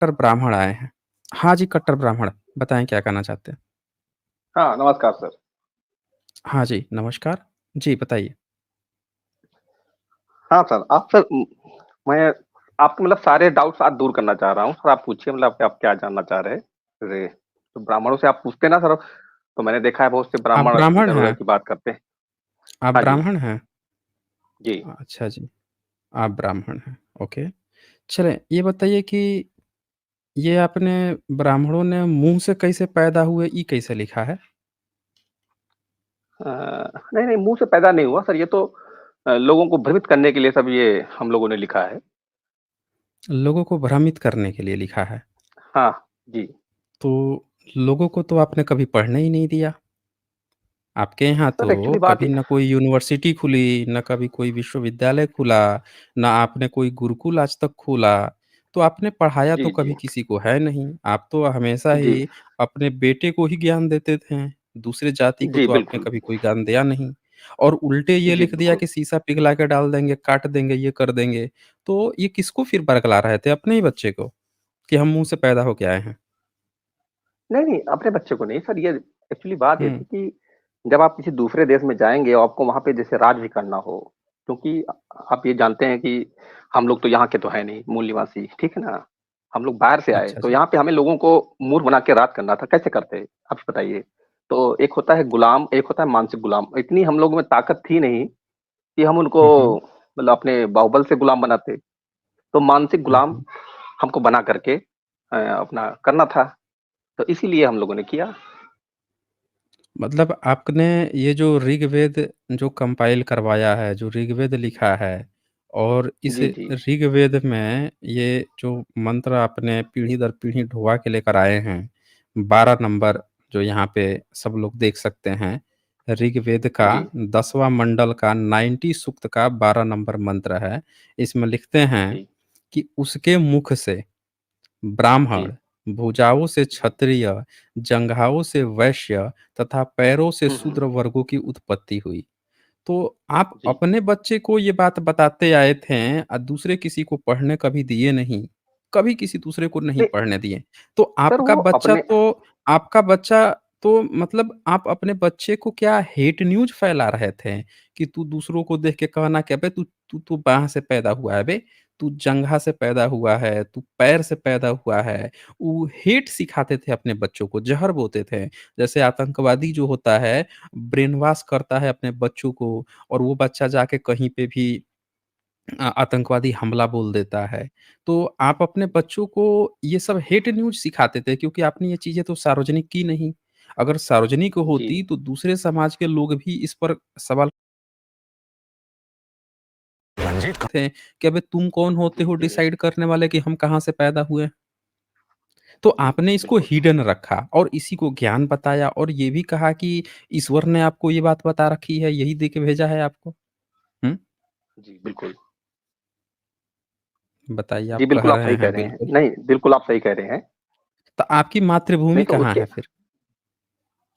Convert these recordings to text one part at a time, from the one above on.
कट्टर ब्राह्मण आए हैं। हाँ जी, कट्टर ब्राह्मण। बताएँ क्या कहना चाहते हैं? हाँ, नमस्कार सर। हाँ जी, नमस्कार। जी, बताइए। हाँ सर, मैं आपके मतलब सारे डाउट्स आज दूर करना चाह रहा हूँ। सर आप पूछिए मतलब आप क्या जानना चाह रहे हैं? अरे, तो ब्राह्मणों से आप पूछते हैं ना सर, तो मैंने देखा है बहुत से आप ब्राह्मण ब्राह्मण इधर-उधर हैं? की बात करते हैं। आप हाँ जी, ब्राह्मण हैं? जी। अच्छा जी, आप ब्राह्मण हैं, ओके। चलें, ये बताइए कि ये आपने ब्राह्मणों ने मुँह से कैसे पैदा हुए, ये कैसे लिखा है? नहीं, नहीं मुँह से पैदा नहीं हुआ सर ये तो लोगों को भ्रमित करने के लिए सब ये हम लोगों ने लिखा है। लोगों को भ्रमित करने के लिए लिखा है। हाँ, जी। तो लोगों को तो आपने कभी पढ़ने ही नहीं दिया। आपके यहाँ सर तो एक्चुअली बात कभी ये ना कोई यूनिवर्सिटी खुली, ना कभी कोई विश्वविद्यालय खुला, ना आपने कोई गुरुकुल आज तक खोला, तो आपने पढ़ाया तो जी, कभी जी। किसी को है नहीं। आप तो हमेशा जी। ही अपने बेटे को ही ज्ञान देते थे, दूसरे जाति को जी, तो आपने बिल्कुल। कभी कोई ज्ञान दिया नहीं। और उल्टे ये जी, लिख दिया बिल्कुल। कि शीशा पिघला के डाल देंगे, काट देंगे, ये कर देंगे। तो ये किसको फिर बरगला रहे थे? अपने ही बच्चे को, कि हम मुँह से पैदा होके आए हैं। नहीं, नहीं, अपने बच्चे को नहीं सर, ये एक्चुअली बात ये हुँ, थी कि जब आप किसी दूसरे देश में जाएँगे और आपको वहाँ पे जैसे राज भी करना हो, क्योंकि आप ये जानते हैं कि हम लोग तो यहाँ के तो हैं नहीं, मूल निवासी, ठीक है ना? हम लोग बाहर से आए, अच्छा तो जी। यहाँ पे हमें लोगों को मूर्ख बना के राज करना था, कैसे करते? आप ही बताइए। तो एक होता है गुलाम, एक होता है मानसिक गुलाम। इतनी हम लोगों में ताकत थी नहीं कि हम उनको हुँ, हुँ। मतलब अपने बाहुबल से गुलाम बनाते। तो मानसिक हुँ, गुलाम हुँ। हमको बना करके अपना करना था, तो इसीलिए हम लोगों ने किया। मतलब आपने ये जो ऋग्वेद जो कंपाइल करवाया है, जो ऋग्वेद लिखा है और इस जी, जी। ऋग्वेद में ये जो मंत्र आपने पीढ़ी दर पीढ़ी ढुआ के लेकर आए हैं, 12 नंबर जो यहाँ पे सब लोग देख सकते हैं, ऋग्वेद का जी, 10वां मंडल का 90 सूक्त का 12 नंबर मंत्र है। इसमें लिखते हैं जी, कि उसके मुख से जी। ब्राह्मण, भुजाओं से क्षत्रिय, जंघाओं से वैश्य तथा पैरों से हुँ, हुँ। शूद्र वर्गों की उत्पत्ति हुई। तो आप जी। अपने बच्चे को ये बात बताते आए थे दूसरे किसी को पढ़ने कभी दिए नहीं, कभी किसी दूसरे को नहीं नहीं, पढ़ने दिए। तो सर वो अपने आपका बच्चा तो मतलब आप अपने बच्चे को क्या हेट न्यूज़ फैला रहे थे कि तू दूसरों को देख के कहना कि अबे तू तू तू बाँह से पैदा हुआ है बे, तू जंघा से पैदा हुआ है, तू पैर से पैदा हुआ है। वो हेट सिखाते थे अपने बच्चों को, ज़हर बोते थे। जैसे आतंकवादी जो होता है, ब्रेन वॉश करता है अपने बच्चों को और वो बच्चा जाके कहीं पे भी आतंकवादी हमला बोल देता है। तो आप अपने बच्चों को ये सब हेट न्यूज़ सिखाते थे क्योंकि आपने ये चीज़ें तो सार्वजनिक की नहीं। अगर सार्वजनिक जी, होती तो दूसरे समाज के लोग भी इस पर सवाल थे कि अबे तुम कौन होते जी, हो जी। डिसाइड करने वाले कि हम कहाँ से पैदा हुए? तो आपने इसको बिल्कुल। हिडन रखा और इसी को ज्ञान बताया और ये भी कहा कि ईश्वर ने आपको ये बात बता रखी है, यही दे के भेजा है आपको। हुँ? जी, बिल्कुल। बताइए जी, आप कह बिल्कुल आप रहे सही कह हैं रहे हैं। बिल्कुल। नहीं, बिल्कुल आप सही कह रहे हैं। तो आपकी नहीं मातृभूमि तो कहाँ उसके है फिर?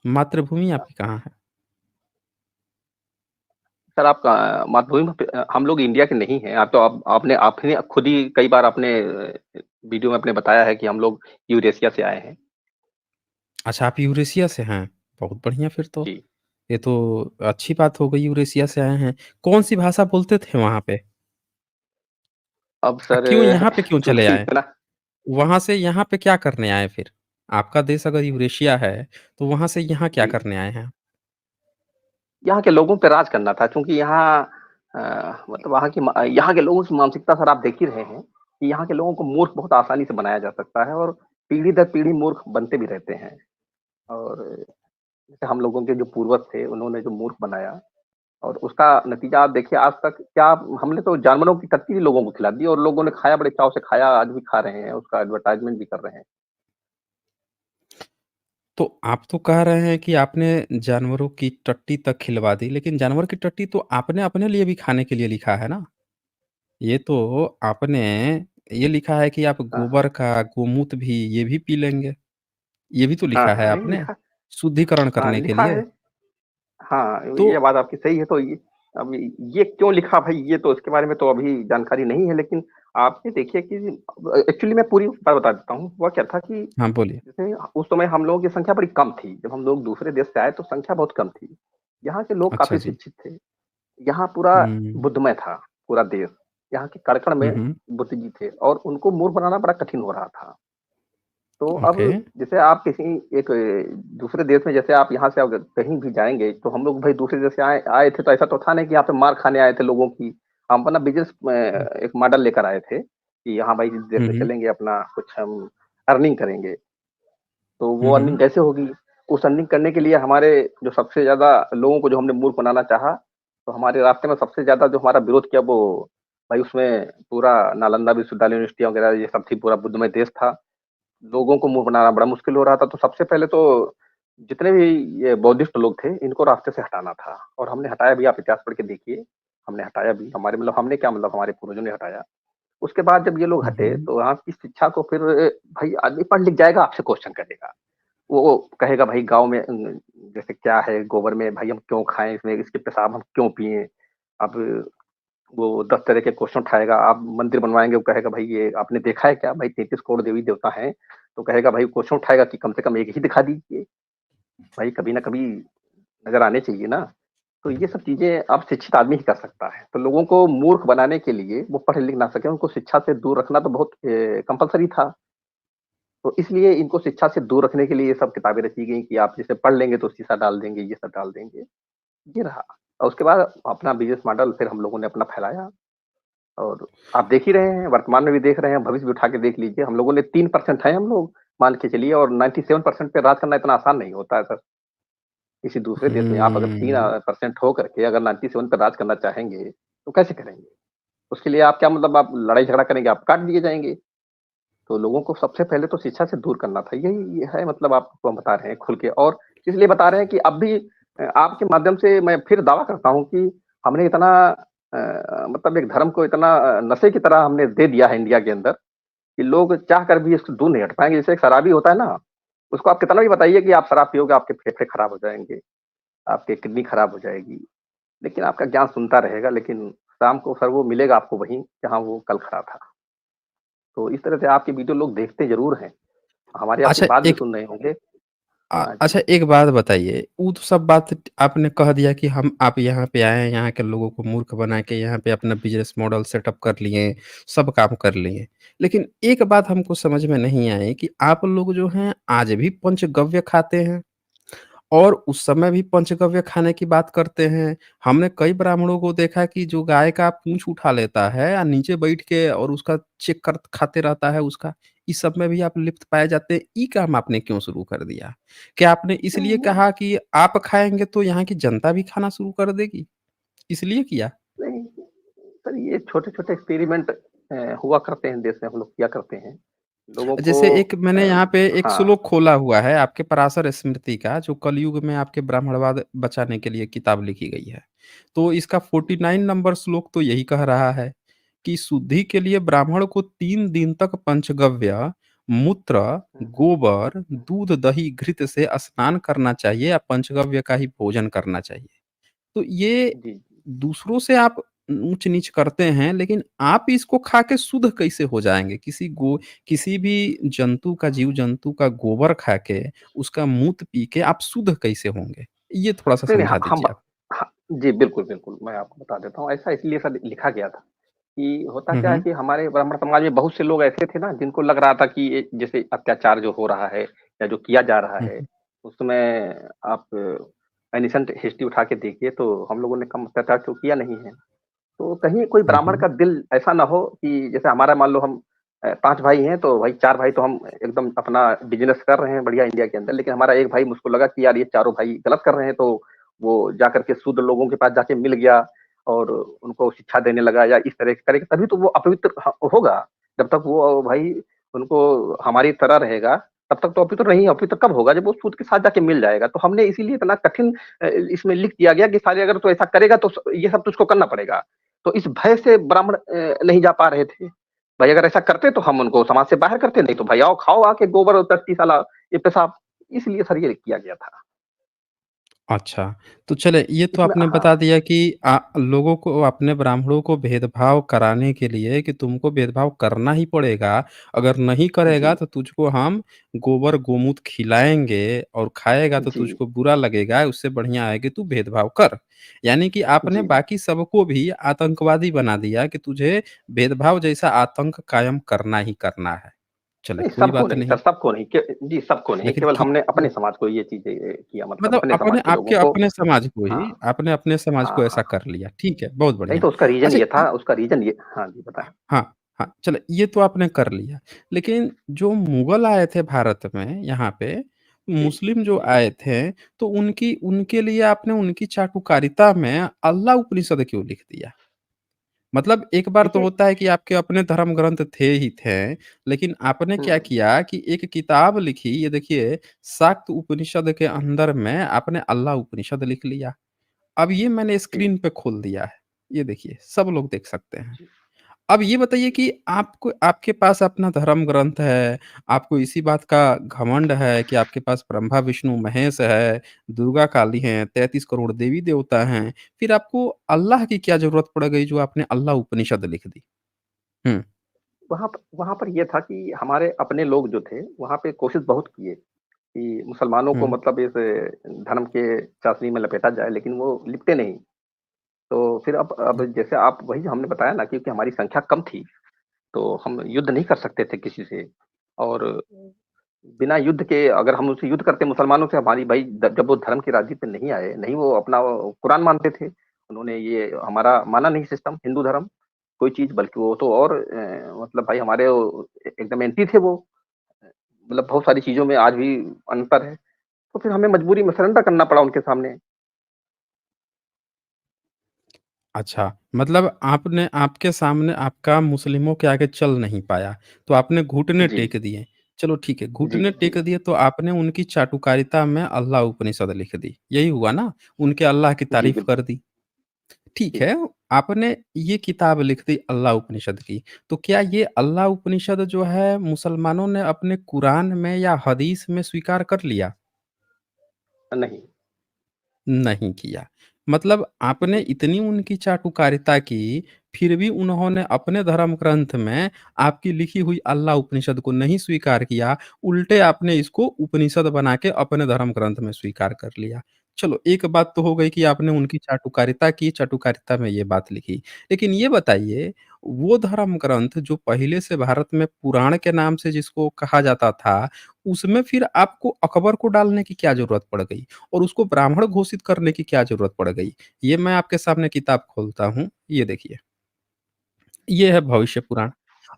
मातृभूमि आपकी कहाँ है? सर आप मातृभूमि पे हम लोग इंडिया के नहीं हैं। आप तो आपने खुद ही कई बार अपने वीडियो में आपने बताया है कि हम लोग यूरेशिया से आए हैं। अच्छा आप यूरेशिया से हैं, बहुत बढ़िया फिर तो। जी। ये तो अच्छी बात हो गई यूरेशिया से आए हैं। कौन-सी भाषा बोलते थे वहाँ पे? अब सर क्यों यहाँ पे क्यों चले क्योंकि आए? इतना वहाँ से यहाँ पे क्या करने आए फिर? आपका देश अगर यूरेशिया है, तो वहाँ से यहाँ क्या जी। करने आए हैं? यहाँ के लोगों पे राज करना था क्योंकि यहाँ मतलब यहाँ के लोगों की मानसिकता सर आप देख ही रहे हैं कि यहाँ के लोगों को मूर्ख बहुत आसानी से बनाया जा सकता है और पीढ़ी दर पीढ़ी मूर्ख बनते भी रहते हैं और जैसे हम लोगों के जो पूर्वज थे उन्होंने जो मूर्ख बनाया और उसका नतीजा आप देखिए आज तक क्या हमने तो जानवरों की टट्टी भी लोगों को खिला दी और लोगों ने खाया बड़े चाव से खाया आज भी खा रहे हैं उसका एडवर्टाइजमेंट भी कर रहे हैं। तो आप तो कह रहे हैं कि आपने जानवरों की टट्टी तक खिलवा दी, लेकिन जानवर की टट्टी तो आपने अपने लिए भी खाने के लिए लिखा है ना? ये तो आपने ये लिखा है कि आप हाँ, हाँ। गोबर का गोमूत्र भी ये भी पी लेंगे। ये भी तो हाँ, लिखा है हाँ, नहीं आपने, लिखा शुद्धिकरण हाँ, करने के लिखा लिए। है। हाँ, तो ये बात आपकी सही है, तो ये अब ये क्यों लिखा भाई ये तो इसके बारे में तो अभी जानकारी नहीं है, लेकिन आपने देखिए कि एक्चुअली मैं पूरी बात बता देता हूँ। हुआ क्या था कि हाँ, बोलिए। जैसे उस समय हम लोगों की संख्या बड़ी कम थी। जब हम लोग दूसरे देश से आए तो संख्या बहुत कम थी। यहाँ के लोग अच्छा काफ़ी जी। शिक्षित थे। यहाँ पूरा हुँ। बुद्धमय था, पूरा देश। यहाँ के कण-कण हुँ, में हुँ। बुद्ध जी थे और उनको मूर्ख बनाना बड़ा कठिन हो रहा था। तो अब ओके। जैसे आप किसी एक दूसरे देश में जैसे आप यहाँ से अगर कहीं भी जाएँगे, तो हम लोग भाई दूसरे देश से आए आए थे, तो ऐसा तो था नहीं कि यहाँ पे मार खाने आए थे लोगों की। हम अपना बिज़नेस हुँ। एक मॉडल लेकर आए थे, कि यहाँ भाई इस देश हुँ, में हुँ। चलेंगे, अपना कुछ हम अर्निंग करेंगे। तो वो हुँ, अर्निंग हुँ। कैसे होगी? उस अर्निंग करने के लिए हमारे जो सबसे ज़्यादा लोगों को जो हमने मूर्ख बनाना चाहा, तो हमारे रास्ते में सबसे ज़्यादा जो हमारा विरोध किया वो भाई उसमें पूरा नालंदा विश्वविद्यालय, यूनिवर्सिटियाँ वगैरह ये सब थी, पूरा बुद्धमय देश था। लोगों को मुँह बनाना बड़ा मुश्किल हो रहा था, तो सबसे पहले तो जितने भी ये बौद्धिस्ट लोग थे, इनको रास्ते से हटाना था और हमने हटाया भी, आप इतिहास पढ़ के देखिए, हमने हटाया भी। हमारे मतलब हमने क्या मतलब हमारे पूर्वजों ने हटाया। उसके बाद जब ये लोग हुँ, हटे, हुँ। तो यहाँ की शिक्षा को फिर भाई आदमी पढ़ लिख जाएगा, आपसे क्वेश्चन करेगा। वो कहेगा भाई गाँव में जैसे क्या है गोबर में भाई हम क्यों खाएँ इसमें, इसके पेशाब हम क्यों पिएँ? अब वो 10 तरह के क्वेश्चन उठाएगा, आप मंदिर बनवाएँगे, वो कहेगा भाई ये आपने देखा है क्या? भाई 33 करोड़ देवी-देवता हैं, तो कहेगा भाई क्वेश्चन उठाएगा कि कम से कम एक ही दिखा दीजिए। भाई कभी न कभी नज़र आने चाहिए ना। तो ये सब चीज़ें अब शिक्षित आदमी ही कर सकता है। तो लोगों को मूर्ख बनाने के लिए वो पढ़ लिख ना सकें, उनको शिक्षा से दूर रखना तो बहुत कंपल्सरी था। तो इसलिए इनको शिक्षा से दूर रखने के लिए ये सब किताबें रची गई कि आप जैसे पढ़ लेंगे तो शीशा डाल देंगे, ये सब डाल देंगे, ये रहा। और उसके बाद अपना बिज़नेस मॉडल फिर हम लोगों ने अपना फैलाया और आप देख ही रहे हैं, वर्तमान में भी देख रहे हैं, भविष्य भी उठा के देख लीजिए। हम लोगों ने 3% हैं हम लोग, मान के चलिए और 97% पे राज करना इतना आसान नहीं होता है सर। किसी दूसरे देश में आप अगर 3 हुँ। परसेंट हो करके अगर 97 पे राज करना चाहेंगे, तो कैसे करेंगे? उसके लिए आप क्या मतलब आप लड़ाई झगड़ा करेंगे, आप काट दिए जाएँगे। तो लोगों को सबसे पहले तो शिक्षा से दूर करना था। यही ये है मतलब आपको हम बता रहे हैं खुल के और इसलिए बता रहे हैं कि अब भी आपके माध्यम से मैं फिर दावा करता हूँ कि हमने इतना मतलब एक धर्म को इतना नशे की तरह हमने दे दिया है इंडिया के अंदर, कि लोग चाह कर भी इससे दूर नहीं हट पाएँगे। जैसे एक शराबी होता है ना, उसको आप कितना भी बताइए कि आप शराब पियोगे, आपके फेफड़े खराब हो जाएँगे, आपकी किडनी खराब हो जाएगी। लेकिन आपका ज्ञान सुनता रहेगा, लेकिन शाम को फिर वो मिलेगा आपको वहीं, जहाँ वो कल खड़ा था। तो इस तरह से आपके वीडियो लोग देखते ज़रूर हैं। हमारी आपकी अच्छा बात भी एक सुन रहे होंगे। हाँ जी। अच्छा एक बात बताइए, वो तो सब बात आपने कह दिया कि हम आप यहाँ पे आए हैं, यहाँ के लोगों को मूर्ख बना के यहाँ पे अपना बिज़नेस मॉडल सेटअप कर लिए, सब काम कर लिए। लेकिन एक बात हमको समझ में नहीं आई कि आप लोग जो हैं आज भी पंचगव्य खाते हैं? और उस समय भी पंचगव्य खाने की बात करते हैं। हमने कई ब्राह्मणों को देखा कि जो गाय का पूँछ उठा लेता है या नीचे बैठ के और उसका चेक कर खाते रहता है उसका, इस सब में भी आप लिप्त पाए जाते हैं। ये काम आपने क्यों शुरू कर दिया? क्या आपने इसलिए नहीं, कहा कि आप खाएँगे तो यहाँ की जनता भी खाना शुरू कर देगी, इसलिए किया? नहीं, सर ये छोटे-छोटे एक्सपेरिमेंट हुआ करते हैं देश में, हम लोग किया करते हैं। लोगों को जैसे एक मैंने यहाँ पे एक हाँ, श्लोक खोला हुआ है आपके पराशर स्मृति का जो कलयुग में आपके ब्राह्मणवाद बचाने के लिए किताब लिखी गई है। तो इसका 49 नंबर श्लोक तो यही कह रहा है कि शुद्धि के लिए ब्राह्मण को 3 दिन तक पंचगव्य, मूत्र, हुँ, हुँ, गोबर, हुँ। दूध, दही, घृत से स्नान करना चाहिए या पंचगव्य का ही भोजन करना चाहिए। तो ये जी, जी। दूसरों से आप ऊँच-नीच करते हैं, लेकिन आप इसको खा के शुद्ध कैसे हो जाएँगे? किसी भी जंतु का जीव-जंतु का गोबर खा के, उसका मूत्र पी के आप शुद्ध कैसे होंगे? ये थोड़ा-सा नहीं, नहीं, समझा हम दीजिए आप। हाँ, जी, बिल्कुल, बिल्कुल, मैं आपको बता देता हूँ। ऐसा इसलिए सर लिखा गया था कि होता हुँ, क्या है हुँ। कि हमारे ब्राह्मण समाज में बहुत से लोग ऐसे थे ना, जिनको लग रहा था कि ये जैसे अत्याचार जो हो रहा है या जो किया जा रहा हुँ, है, हुँ। उसमें आप एनिसेंट हिस्ट्री उठा के देखिए, तो हम लोगों ने कम अत्याचार तो किया नहीं है। तो कहीं कोई हुँ, ब्राह्मण हुँ। का दिल ऐसा ना हो कि जैसे हमारा मान लो हम 5 भाई हैं, तो भाई 4 भाई तो हम एकदम अपना बिज़नेस कर रहे हैं बढ़िया इंडिया के अंदर, लेकिन हमारा एक भाई मुझको लगा कि यार ये चारों भाई गलत कर रहे हैं, तो वो जाकर के शुद्ध लोगों के पास जाके मिल गया और उनको शिक्षा देने लगा या इस तरह से करेगा, तभी तो वो अपवित्र होगा। जब तक वो भाई उनको हमारी तरह रहेगा, तब तक तो अपवित्र नहीं, अपवित्र कब होगा? जब वो सूद के साथ जाके मिल जाएगा। तो हमने इसीलिए इतना कठिन इसमें लिख दिया गया कि साले अगर तू ऐसा करेगा तो ये सब तुझको करना पड़ेगा। तो इस भय से ब्राह्मण नहीं जा पा रहे थे। भाई अगर ऐसा करते तो हम उनको समाज से बाहर करते, नहीं तो भाई आओ खाओ आके गोबर और टट्टी साला ये पेशाब, इसलिए सर ये किया गया था। अच्छा, तो चले ये तो इसमें आपने हाँ, बता दिया कि लोगों को अपने ब्राह्मणों को भेदभाव कराने के लिए कि तुमको भेदभाव करना ही पड़ेगा, अगर नहीं करेगा जी, तो तुझको हम गोबर गोमूत्र खिलाएँगे और खाएगा तो जी, तुझको बुरा लगेगा, उससे बढ़िया है कि तू भेदभाव कर। यानी कि आपने जी। बाकी सबको भी आतंकवादी बना दिया कि तुझे भेदभाव जैसा आतंक कायम करना ही करना है। चले नहीं, कोई सबको बात नहीं सर, नहीं, सबको नहीं के जी, सबको नहीं, लेकिन केवल कि हमने अपने समाज को ये चीज़ें किया मतलब मतलब अपने अपने समाज के लोगों आपके को अपने समाज को हाँ, ही आपने अपने समाज हाँ, को हाँ, ऐसा हाँ। कर लिया, ठीक है, बहुत नहीं बढ़िया। तो उसका रीज़न अच्छा ये था उसका रीज़न ये हाँ जी, बताएँ? हाँ, हाँ, चलो ये तो आपने कर लिया, लेकिन जो मुगल आए थे भारत में यहाँ पे, जी, मुस्लिम जो जी। आए थे, तो उनकी उनके लिए आपने उनकी चाटुकारिता में अल्लाह उपनिषद क्यों लिख दिया? मतलब एक बार तो देखिए होता है कि आपके अपने धर्म ग्रंथ थे ही थे, लेकिन आपने हुँ, क्या किया कि एक किताब लिखी, ये देखिए शाक्त उपनिषद के अंदर में आपने अल्लाह उपनिषद लिख लिया। अब ये मैंने जी, स्क्रीन पे खोल दिया है। ये देखिए, सब लोग देख सकते हैं। जी, अब ये बताइए कि आपको आपके पास अपना धर्म ग्रंथ है, आपको इसी बात का घमंड है कि आपके पास ब्रह्मा, विष्णु, महेश है, दुर्गा, काली हैं, 33 करोड़ देवी-देवता हैं। फिर आपको अल्लाह की क्या ज़रूरत पड़ गई जो आपने अल्लाह उपनिषद लिख दी? हुँ, वहाँ पर ये था कि हमारे अपने लोग जो थे, वहाँ पे कोशिश बहुत किए कि मुसलमानों को हुँ, मतलब इस धर्म के चाशनी में लपेटा जाए, लेकिन वो लिपटे नहीं। तो फिर अब हुँ। जैसे आप वही जो हमने बताया ना क्योंकि हमारी संख्या कम थी, तो हम युद्ध नहीं कर सकते थे किसी से और बिना युद्ध के अगर हम उनसे युद्ध करते मुसलमानों से हमारी भाई जब वो धर्म की राजनीति पे नहीं आए, नहीं वो अपना वो कुरान मानते थे। उन्होंने ये हमारा माना नहीं सिस्टम हिंदू धर्म, कोई चीज़ बल्कि वो तो और मतलब भाई हमारे वो एकदम एंटी थे वो। मतलब बहुत सारी चीज़ों में आज भी अंतर है। तो फिर हमें मजबूरी में सरेंडर करना पड़ा उनके सामने। अच्छा, मतलब आपने आपके सामने आपका मुस्लिमों के आगे चल नहीं पाया, तो आपने घुटने जी, टेक दिए। चलो ठीक है, जी, घुटने जी, टेक दिए तो आपने उनकी चाटुकारिता में अल्लाह उपनिषद लिख दी, यही हुआ ना? उनके अल्लाह की जी, तारीफ़ कर बिल्कुल। दी। ठीक जी। है, आपने ये किताब लिख दी अल्लाह उपनिषद की, तो क्या ये अल्लाह उपनिषद जो है मुसलमानों ने अपने कुरान में या हदीस में स्वीकार कर लिया? नहीं। नहीं किया। मतलब आपने जी, इतनी उनकी चाटुकारिता की, फिर भी उन्होंने अपने धर्म ग्रंथ में आपकी लिखी हुई अल्लाह उपनिषद को नहीं स्वीकार किया, उल्टे आपने इसको उपनिषद बना के अपने धर्म ग्रंथ में स्वीकार कर लिया। चलो, एक बात तो हो गई कि आपने उनकी चाटुकारिता की, चाटुकारिता में ये बात लिखी। लेकिन ये बताइए, वो धर्म ग्रंथ जो पहले से भारत में पुराण के नाम से जिसको कहा जाता था, उसमें फिर आपको अकबर को डालने की क्या ज़रूरत पड़ गई? और उसको ब्राह्मण घोषित करने की क्या ज़रूरत पड़ गई? ये मैं आपके सामने किताब खोलता हूँ, ये देखिए। ये है भविष्य पुराण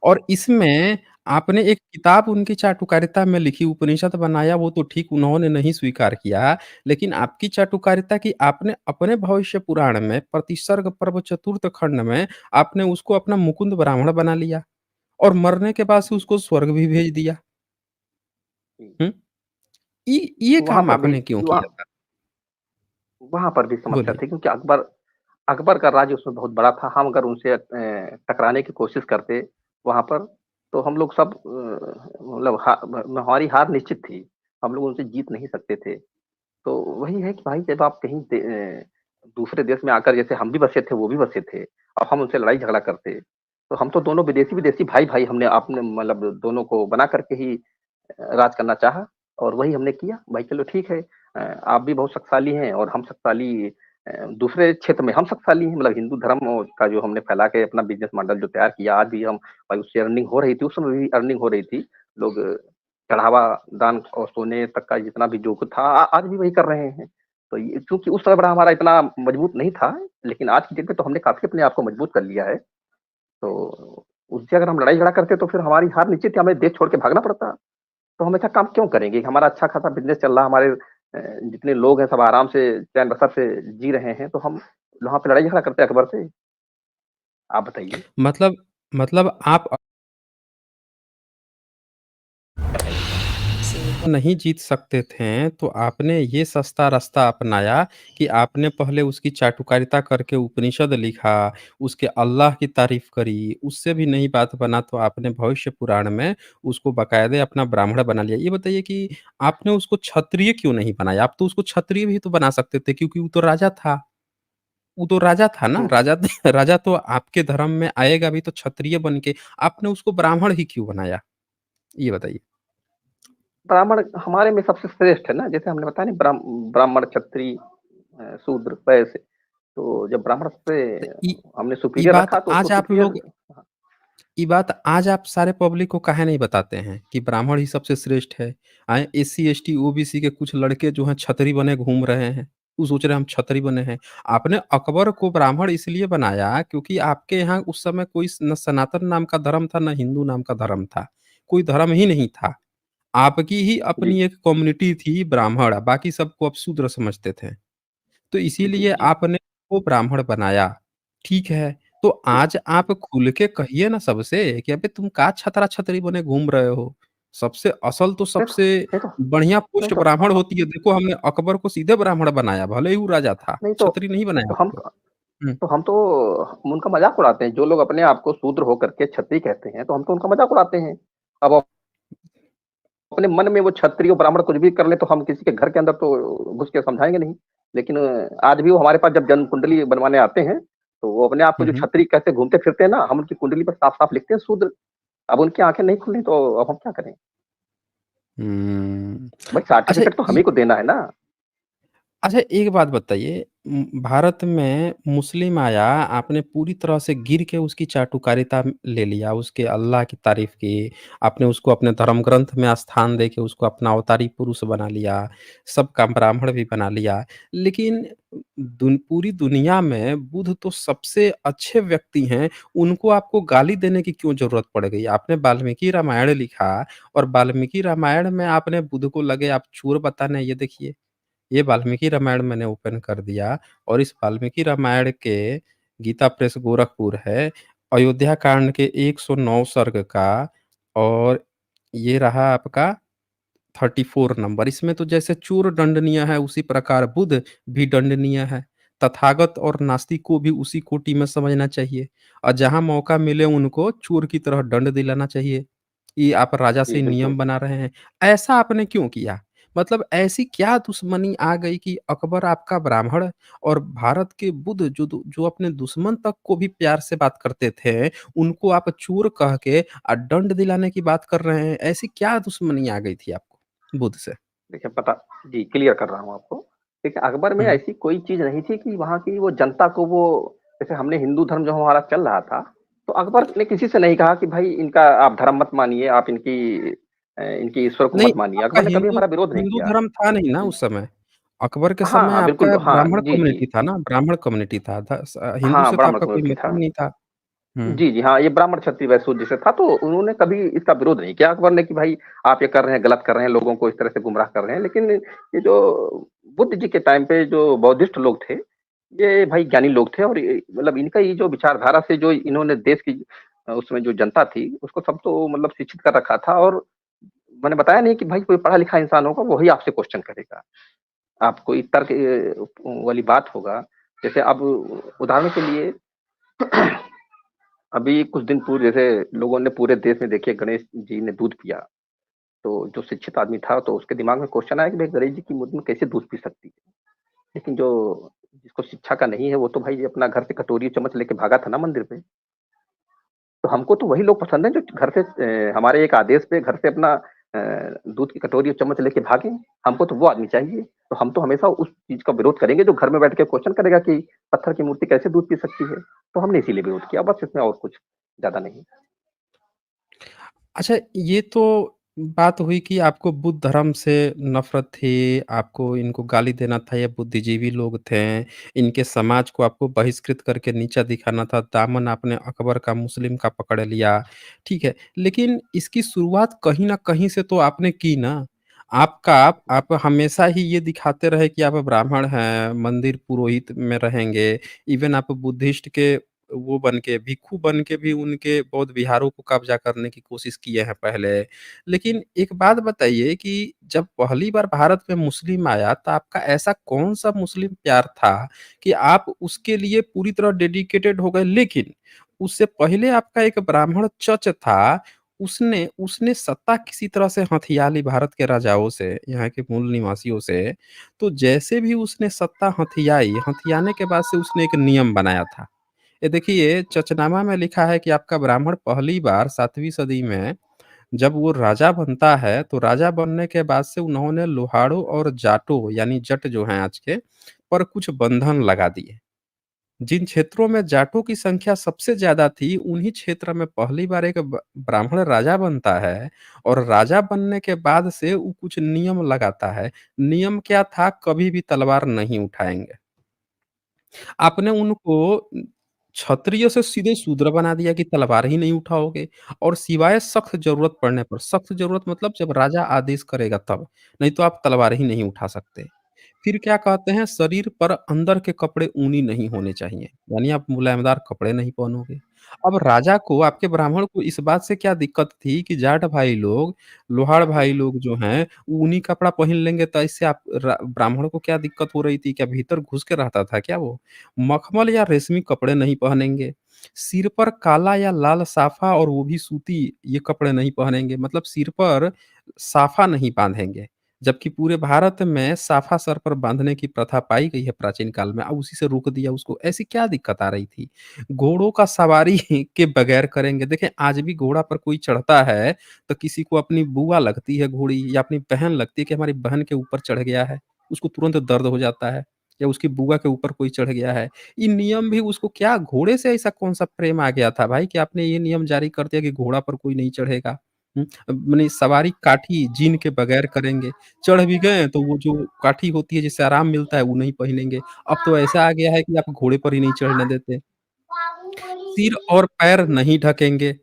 और इसमें आपने एक किताब उनकी चाटुकारिता में लिखी, उपनिषद बनाया वो तो ठीक उन्होंने नहीं स्वीकार किया, लेकिन आपकी चाटुकारिता कि आपने अपने भविष्य पुराण में प्रतिसर्ग पर्व चतुर्थ खंड में आपने उसको अपना मुकुंद ब्राह्मण बना लिया और मरने के बाद से जी, उसको स्वर्ग भी भेज दिया। जी। हुँ? ये वहाँ काम पर भी आपने क्यों किया वहाँ था? वहाँ पर भी समस्या बोलिए। थी क्योंकि अकबर अकबर का राज्य उसमें बहुत बड़ा था। हम अगर उनसे टकराने की कोशिश करते वहाँ पर, तो हम लोग सब मतलब हमारी हार निश्चित थी। हम लोग उनसे जीत नहीं सकते थे। तो वही है कि भाई जब आप कहीं दूसरे देश में आकर जैसे हम भी बसे थे, वो भी बसे थे। अब हम उनसे लड़ाई झगड़ा करते, तो हम तो दोनों विदेशी-विदेशी भाई-भाई हमने आपने मतलब दोनों को बना कर के ही राज करना चाहा और वही हमने किया। भाई चलो ठीक है आप भी बहुत शक्तिशाली हैं और हम शक्तिशाली दूसरे क्षेत्र में हम शक्तिशाली हैं मतलब हिंदू धर्म और का जो हमने फैला के अपना बिज़नेस मॉडल जो तैयार किया, आज भी हम भाई उससे अर्निंग हो रही थी, उस समय भी अर्निंग हो रही थी। लोग चढ़ावा दान और सोने तक का जितना भी जो कुछ था आज भी वही कर रहे हैं। तो ये चूँकि उस समय बड़ा हमारा इतना मजबूत नहीं था, लेकिन आज की डेट में तो हमने काफ़ी अपने आप को मजबूत कर लिया है। तो उससे अगर हम लड़ाई झगड़ा करते तो फिर हमारी हार निश्चित थी, हमें देश छोड़ के भागना पड़ता। तो हम ऐसा काम क्यों करेंगे? हमारा अच्छा खासा बिज़नेस चल रहा है, हमारे जितने लोग हैं सब आराम से चैन बसर से जी रहे हैं, तो हम वहाँ पे लड़ाई झगड़ा करते अकबर से? आप बताइए? मतलब आप नहीं जीत सकते थे, तो आपने ये सस्ता रास्ता अपनाया कि आपने पहले उसकी चाटुकारिता करके उपनिषद लिखा, उसके अल्लाह की तारीफ़ करी, उससे भी नहीं बात बना तो आपने भविष्य पुराण में उसको बाकायदे अपना ब्राह्मण बना लिया। ये बताइए कि आपने उसको क्षत्रिय क्यों नहीं बनाया? आप तो उसको क्षत्रिय भी तो बना सकते थे क्योंकि वो तो राजा था। वो तो राजा था ना, हुँ, राजा राजा तो आपके धर्म में आएगा भी तो क्षत्रिय बन के, आपने उसको ब्राह्मण ही क्यों बनाया? ये बताइए? ब्राह्मण हमारे में सबसे श्रेष्ठ है ना, जैसे हमने बताया नहीं ब्राह्मण, क्षत्रिय शूद्र वैसे। तो जब ब्राह्मण से तो हमने ये सुपीरियर बात रखा तो उसको आज आप सुपीरियर। लोग ये बात आज आप सारे पब्लिक को काहे नहीं बताते हैं कि ब्राह्मण ही सबसे श्रेष्ठ है? एससी, एसटी, ओबीसी के कुछ लड़के जो हैं छतरी बने घूम रहे हैं। वो सोच रहे हैं हम छतरी बने हैं। आपने अकबर को ब्राह्मण इसलिए बनाया क्योंकि आपके यहाँ उस समय कोई न सनातन नाम का धर्म था, न हिंदू नाम का धर्म था। कोई धर्म ही नहीं था। आपकी ही जी, अपनी एक कम्युनिटी थी ब्राह्मण, बाकी सबको आप शूद्र समझते थे। तो जी, इसीलिए जी। आपने वो ब्राह्मण बनाया, ठीक है। तो जी, आज आप खुल के कहिए ना सबसे कि अबे तुम का छतरा-छतरी बने घूम रहे हो? सबसे असल तो नहीं तो सबसे नहीं तो बढ़िया नहीं पोस्ट तो ब्राह्मण होती है। देखो हमने अकबर को सीधे ब्राह्मण बनाया, भले ही वो राजा था, नहीं तो छतरी नहीं बनाया तो हम उसको। हुँ, तो हम तो हम उनका मज़ाक उड़ाते हैं, जो लोग अपने आप को शूद्र होकर के क्षत्रिय कहते हैं, तो हम तो उनका मज़ाक उड़ाते हैं। अब अपने मन में वो क्षत्रिय और ब्राह्मण कुछ भी कर ले, तो हम किसी के घर के अंदर तो घुस के समझाएँगे नहीं। लेकिन आज भी वो हमारे पास जब जन्म कुंडली बनवाने आते हैं, तो वो अपने आप को हुँ, जो हुँ। क्षत्रिय कहते घूमते-फिरते हैं ना, हम उनकी कुंडली पर साफ-साफ लिखते हैं शूद्र। अब उनकी आँखें नहीं खुली तो अब हम क्या करें? हुँ। भाई अच्छा सर्टिफ़िकेट तो हम इ ही को देना है ना। अच्छा एक बात बताइए भारत में मुस्लिम आया, आपने पूरी तरह से गिर के उसकी चाटुकारिता ले लिया, उसके अल्लाह की तारीफ़ की, आपने उसको अपने धर्म ग्रंथ में स्थान दे के उसको अपना अवतारी पुरुष बना लिया, सबका ब्राह्मण भी बना लिया। लेकिन पूरी दुनिया में बुद्ध तो सबसे अच्छे व्यक्ति हैं, उनको आपको गाली देने की क्यों ज़रूरत पड़ गई? आपने वाल्मीकि रामायण लिखा और वाल्मीकि रामायण में आपने बुद्ध को लगे आप चोर बताने, ये देखिए ये वाल्मीकि रामायण मैंने ओपन कर दिया और इस वाल्मीकि रामायण के गीता प्रेस गोरखपुर है, अयोध्या कांड के 109 सर्ग का और ये रहा आपका 34 नंबर। इसमें तो जैसे चोर दंडनीय है, उसी प्रकार बुद्ध भी दंडनीय है। तथागत और नास्तिक को भी उसी कोटि में समझना चाहिए और जहाँ मौका मिले उनको चोर की तरह दंड दिलाना चाहिए। कि आप राजा जी, से बिल्कुल। नियम बना रहे हैं। ऐसा आपने क्यों किया? मतलब ऐसी क्या दुश्मनी आ गई कि अकबर आपका ब्राह्मण और भारत के बुद्ध जो अपने दुश्मन तक को भी प्यार से बात करते थे, उनको आप चोर कह के दंड दिलाने की बात कर रहे हैं। ऐसी क्या दुश्मनी आ गई थी आपको बुद्ध से? देखिए पता जी, क्लियर कर रहा हूँ आपको। देखिए अकबर में हुँ। ऐसी कोई चीज़ नहीं थी कि वहाँ की वो जनता को वो जैसे हमने हिंदू धर्म जो हमारा चल रहा था, तो अकबर ने किसी से नहीं कहा कि भाई इनका आप धर्म मत मानिए, आप इनकी ईश्वर को नहीं, मत मानिए। आपका अकबर ने कभी हिंदू हमारा विरोध नहीं हिंदू किया। धर्म था नहीं ना उस समय। अकबर के हाँ, समय हाँ, बिल्कुल आपका हाँ, ब्राह्मण जी, जी। कम्युनिटी था ना, ब्राह्मण कम्युनिटी था। हिंदू हाँ, से तो ब्राह्मण आपका कोई कम्युनिटी था। मतलब नहीं था। हुँ। जी, जी, हाँ, ये ब्राह्मण क्षत्रिय वैश्य शूद्र जैसे था, तो उन्होंने कभी इसका विरोध नहीं किया अकबर ने कि भाई आप ये कर रहे हैं, गलत कर रहे हैं, लोगों को इस तरह से गुमराह कर रहे हैं। लेकिन ये जो बुद्ध जी के टाइम पे जो बौद्धिस्ट लोग थे, ये भाई ज्ञानी लोग थे और ये मतलब इनका ये जो विचारधारा से जो इन्होंने देश की उसमें जो जनता थी, उसको सब तो मतलब शिक्षित कर रखा था और मैंने बताया नहीं कि भाई कोई पढ़ा-लिखा इंसान होगा, वही आपसे क्वेश्चन करेगा। आप कोई तर्क वाली बात होगा, जैसे अब उदाहरण के लिए अभी कुछ दिन पूर्व जैसे लोगों ने पूरे देश में देखिए गणेश जी ने दूध पिया, तो जो शिक्षित आदमी था तो उसके दिमाग में क्वेश्चन आया कि भाई गणेश जी की मूर्ति में कैसे दूध पी सकती है? लेकिन जो जिसको शिक्षा का नहीं है वो तो भाई अपना घर से कटोरी चम्मच लेके भागा था ना मंदिर पे। तो हमको तो वही लोग पसंद है जो घर से हमारे एक आदेश पे घर से अपना दूध की कटोरी और चम्मच लेके भागे। हमको तो वो आदमी चाहिए। तो हम तो हमेशा उस चीज़ का विरोध करेंगे जो घर में बैठ के क्वेश्चन करेगा कि पत्थर की मूर्ति कैसे दूध पी सकती है? तो हमने इसीलिए विरोध किया बस इसमें और कुछ ज़्यादा नहीं। अच्छा, ये तो बात हुई कि आपको बुद्ध धर्म से नफ़रत थी, आपको इनको गाली देना था, ये बुद्धिजीवी लोग थे, इनके समाज को आपको बहिष्कृत करके नीचा दिखाना था, दामन आपने अकबर का, मुस्लिम का पकड़ लिया, ठीक है। लेकिन इसकी शुरुआत कहीं न कहीं से तो आपने की ना। आप हमेशा ही ये दिखाते रहे कि आप ब्राह्मण हैं, मंदिर पुरोहित में रहेंगे, इवन आप बुद्धिस्ट के वो बन के, भिक्षु बन के भी उनके बौद्ध विहारों को कब्ज़ा करने की कोशिश किए हैं पहले। लेकिन एक बात बताइए कि जब पहली बार भारत में मुस्लिम आया, तो आपका ऐसा कौन-सा मुस्लिम प्यार था कि आप उसके लिए पूरी तरह डेडिकेटेड हो गए? लेकिन उससे पहले आपका एक ब्राह्मण चच था, उसने उसने सत्ता किसी तरह से हथिया ली भारत के राजाओं से, यहाँ के मूल निवासियों से। तो जैसे भी उसने सत्ता हथियाई, हथियाने के बाद से उसने एक नियम बनाया था। ये देखिए चचनामा में लिखा है कि आपका ब्राह्मण पहली बार 7वीं सदी में जब वो राजा बनता है, तो राजा बनने के बाद से उन्होंने लोहाड़ों और जाटों यानी जट जो हैं आज के, पर कुछ बंधन लगा दिए। जिन क्षेत्रों में जाटों की संख्या सबसे ज़्यादा थी, उन्हीं क्षेत्र में पहली बार एक ब्राह्मण राजा बनता है और राजा बनने के बाद से वो कुछ नियम लगाता है। नियम क्या था? कभी भी तलवार नहीं उठाएँगे। आपने उनको क्षत्रिय से सीधे शूद्र बना दिया कि तलवार ही नहीं उठाओगे और सिवाय सख्त ज़रूरत पड़ने पर, सख्त ज़रूरत मतलब जब राजा आदेश करेगा तब, नहीं तो आप तलवार ही नहीं उठा सकते। फिर क्या कहते हैं शरीर पर अंदर के कपड़े ऊनी नहीं होने चाहिए, यानी आप मुलायमदार कपड़े नहीं पहनोगे। अब राजा को आपके ब्राह्मण को इस बात से क्या दिक्कत थी कि जाट भाई लोग, लोहार भाई लोग जो हैं, ऊनी कपड़ा पहन लेंगे तो इससे आप ब्राह्मण को क्या दिक्कत हो रही थी? क्या भीतर घुस के रहता था क्या वो? मखमल या रेशमी कपड़े नहीं पहनेंगे, सिर पर काला या लाल साफा और वो भी सूती ये कपड़े नहीं पहनेंगे, मतलब सिर पर साफा नहीं बाँधेंगे। जबकि पूरे भारत में साफा सर पर बाँधने की प्रथा पाई गई है प्राचीन काल में, अब उसी से रोक दिया उसको, ऐसी क्या दिक्कत आ रही थी? घोड़ों का सवारी के बगैर करेंगे, देखें आज भी घोड़ा पर कोई चढ़ता है, तो किसी को अपनी बुआ लगती है घोड़ी या अपनी बहन लगती है कि हमारी बहन के ऊपर चढ़ गया है, उसको तुरंत दर्द हो जाता है या उसकी बुआ के ऊपर कोई चढ़ गया है। ये नियम भी उसको क्या घोड़े से ऐसा कौन-सा प्रेम आ गया था भाई कि आपने ये नियम जारी कर दिया कि घोड़ा पर कोई नहीं चढ़ेगा? हुँ, माने सवारी काठी जीन के बगैर करेंगे। चढ़ भी गए तो वो जो काठी होती है जिससे आराम मिलता है वो नहीं पहनेंगे। अब तो ऐसा आ गया है कि आप घोड़े पर ही नहीं चढ़ने देते। सिर और पैर नहीं ढकेंगे।